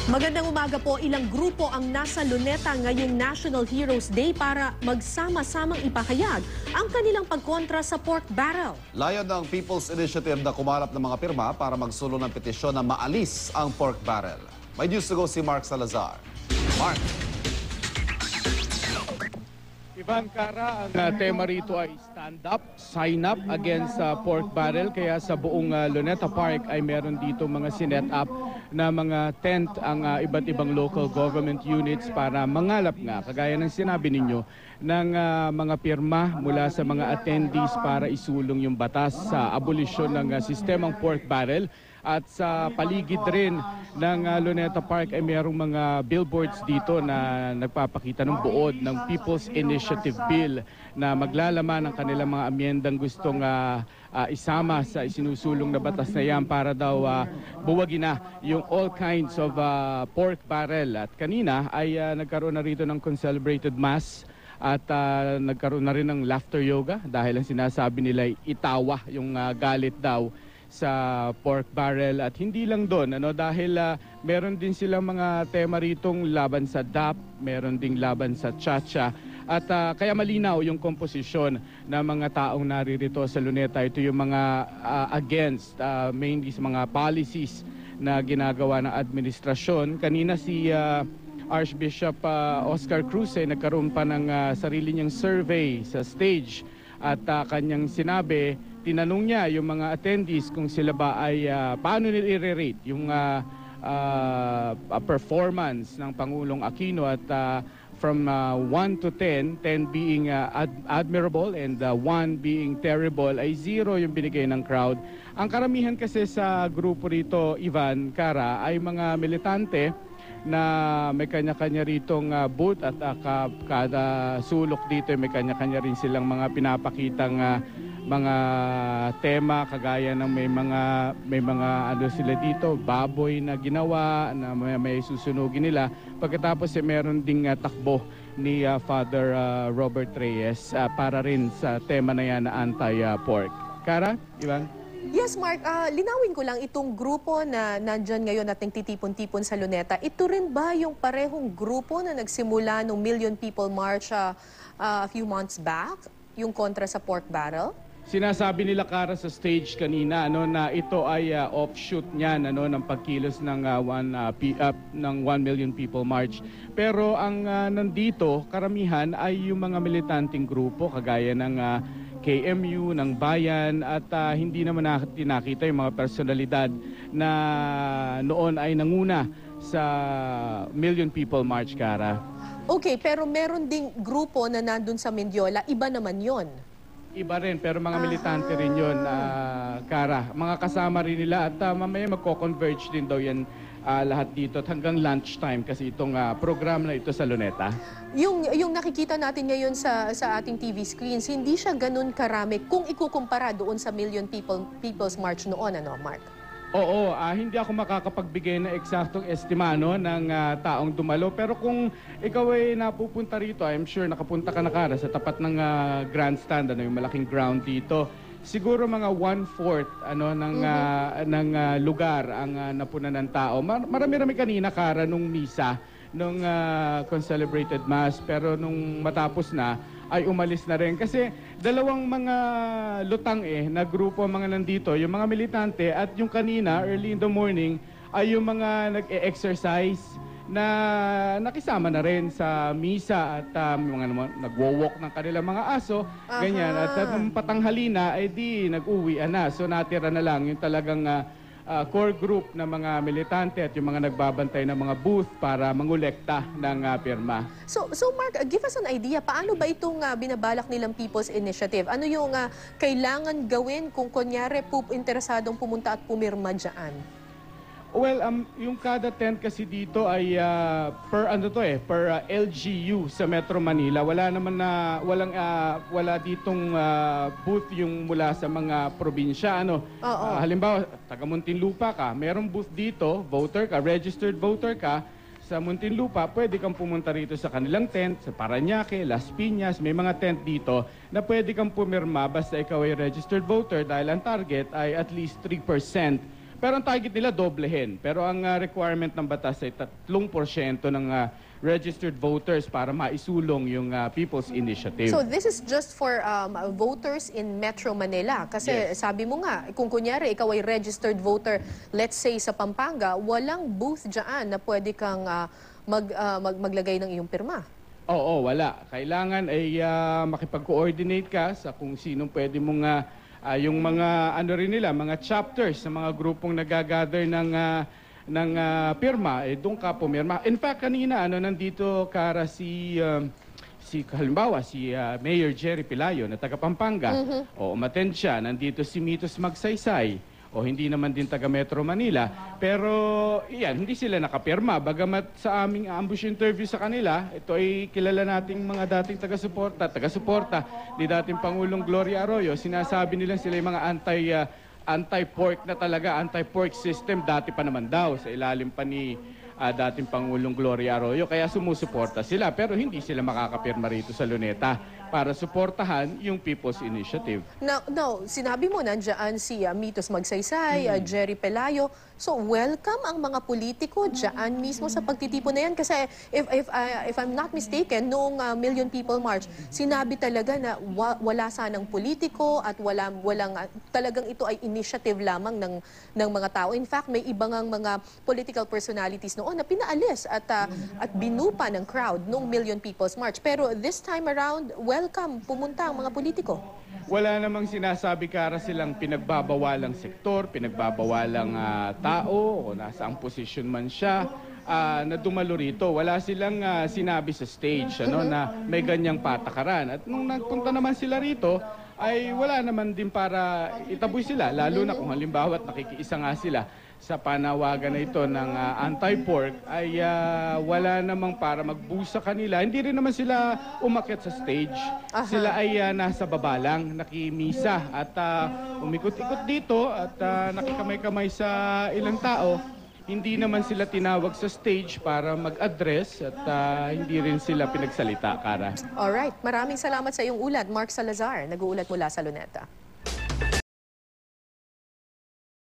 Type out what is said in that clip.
Magandang umaga po. Ilang grupo ang nasa Luneta ngayong National Heroes Day para magsama-samang ipahayag ang kanilang pagkontra sa pork barrel. Layon ng People's Initiative na kumarap ng mga pirma para magsulong ng petisyon na maalis ang pork barrel. May news to go si Mark Salazar. Mark. Ivan, Cara, ang tema rito ay stand up, sign up against pork barrel. Kaya sa buong Luneta Park ay meron dito mga sinet up na mga tent ang iba't ibang local government units para mangalap nga, kagaya ng sinabi ninyo, ng mga pirma mula sa mga attendees para isulong yung batas sa abolisyon ng sistemang pork barrel. At sa paligid rin ng Luneta Park ay mayroong mga billboards dito na nagpapakita ng buod ng People's Initiative Bill na maglalaman ng kanilang mga amyendang gustong isama sa isinusulong na batas na yan para daw buwagin na yung all kinds of pork barrel. At kanina ay nagkaroon na rito ng celebrated mass at nagkaroon na rin ng laughter yoga dahil ang sinasabi nila ay itawa yung galit daw sa pork barrel. At hindi lang doon, dahil meron din silang mga tema ritong laban sa DAP, meron ding laban sa Chacha. At kaya malinaw yung komposisyon ng mga taong naririto sa Luneta. Ito yung mga against, mainly sa mga policies na ginagawa ng administrasyon. Kanina si Archbishop Oscar Cruz ay nagkaroon pa ng sarili niyang survey sa stage. At kanyang sinabi, tinanong niya yung mga attendees kung sila ba ay paano nila i-rate yung performance ng Pangulong Aquino. At from 1 to 10, 10 being admirable and 1 being terrible, ay 0 yung binigay ng crowd. Ang karamihan kasi sa grupo rito, Ivan, Cara, ay mga militante na may kanya-kanya ritong booth at kada sulok dito may kanya-kanya rin silang mga pinapakitang mga tema, kagaya ng may mga ano sila dito, baboy na ginawa na may susunugin nila. Pagkatapos meron ding takbo ni Father Robert Reyes para rin sa tema na yan na anti-pork. Cara, Ivan? Yes, Mark. Linawin ko lang itong grupo na nandyan ngayon at nagtitipon-tipon sa Luneta. Ito rin ba yung parehong grupo na nagsimula ng Million People March a few months back? Yung kontra sa pork barrel? Sinasabi nila, Cara, sa stage kanina na ito ay offshoot niyan ng pagkilos ng 1 Million People March. Pero ang nandito, karamihan ay yung mga militanteng grupo kagaya ng KMU, ng Bayan, at hindi naman natin nakita yung mga personalidad na noon ay nanguna sa Million People March, Cara. Okay, pero meron ding grupo na nandun sa Mendiola. Iba naman yon. Iba rin, pero mga militante rin yun, Cara. Mga kasama rin nila at mamaya magko-converge din daw yan lahat dito at hanggang lunchtime kasi itong program na ito sa Luneta. Yung nakikita natin ngayon sa ating TV screens, hindi siya ganun karami kung ikukumpara doon sa Million People's March noon, Mark? Oo, hindi ako makakapagbigay ng eksaktong estima ng taong dumalo. Pero kung ikaw ay napupunta rito, I'm sure nakapunta ka na, Cara, sa tapat ng grandstand, yung malaking ground dito. Siguro mga 1/4 ng lugar ang napunan ng tao. Marami-rami kanina, Cara, nung misa, nung concelebrated mass. Pero nung matapos na, ay umalis na rin. Kasi dalawang mga lutang na grupo ang mga nandito. Yung mga militante at yung kanina, early in the morning, ay yung mga nag-exercise na nakisama na rin sa misa at mga nagwo-walk ng kanilang mga aso, ganyan. At nung patanghali na, ay di nag-uwi na. So natira na lang yung talagang core group ng mga militante at yung mga nagbabantay ng mga booth para mangolekta ng pirma. So Mark, give us an idea, paano ba itong binabalak nilang People's Initiative? Ano yung kailangan gawin kung kunyari interesadong pumunta at pumirma dyan? Well, yung kada tent kasi dito ay per LGU sa Metro Manila. Wala ditong booth yung mula sa mga probinsya. Halimbawa, taga Muntinlupa ka, merong booth dito, voter ka, registered voter ka. Sa Muntinlupa, pwede kang pumunta rito sa kanilang tent, sa Parañaque, Las Piñas, may mga tent dito na pwede kang pumirma basta ikaw ay registered voter dahil ang target ay at least 3% Pero ang target nila doblehin. Pero ang requirement ng batas ay 3% ng registered voters para maisulong yung People's Initiative. So this is just for voters in Metro Manila. Kasi Yes. sabi mo nga, kung kunyari ikaw ay registered voter, let's say sa Pampanga, walang booth dyan na pwede kang maglagay ng iyong pirma. Oo, wala. Kailangan ay makipag-coordinate ka sa kung sinong pwede mong yung mga ano rin nila, mga chapters sa mga grupong nagagather ng pirma, doon ka pumirma. In fact, kanina nandito Kara si halimbawa si Mayor Jerry Pelayo na taga Pampanga. O umattend siya, nandito si Mitos Magsaysay. O hindi naman din taga Metro Manila. Pero iyan, hindi sila nakapirma. Bagamat sa aming ambush interview sa kanila, ito ay kilala nating mga dating taga-suporta ni dating Pangulong Gloria Arroyo. Sinasabi nila sila yung mga anti-pork na talaga, anti-pork system dati pa naman daw sa ilalim pa ni dating Pangulong Gloria Arroyo. Kaya sumusuporta sila pero hindi sila makakapirma rito sa Luneta para suportahan yung People's Initiative. Now, sinabi mo nandiyan si Mitos Magsaysay, Jerry Pelayo. So welcome ang mga politiko dyan mismo sa pagtitipon na yan. Kasi if I'm not mistaken, noong Million People March, sinabi talaga na wala sanang politiko at walang talagang ito ay initiative lamang ng mga tao. In fact, may ibang mga political personalities noon na pinaalis at binupa ng crowd noong Million People's March. Pero this time around, welcome, pumunta ang mga politiko. Wala namang sinasabi Kara silang pinagbabawalang sektor, pinagbabawalang tao o nasa ang posisyon man siya na dumalo rito. Wala silang sinabi sa stage na may ganyang patakaran. At nung nagpunta naman sila rito, ay wala naman din para itaboy sila. Lalo na kung halimbawa nakikiisa nga sila sa panawagan na ito ng anti-pork ay wala namang para magbusa kanila. Hindi rin naman sila umakyat sa stage. Sila ay nasa baba lang, nakimisa at umikot-ikot dito at nakikamay-kamay sa ilang tao. Hindi naman sila tinawag sa stage para mag-address at hindi rin sila pinagsalita, Kara. Alright, maraming salamat sa iyong ulat, Mark Salazar, nag-uulat mula sa Luneta.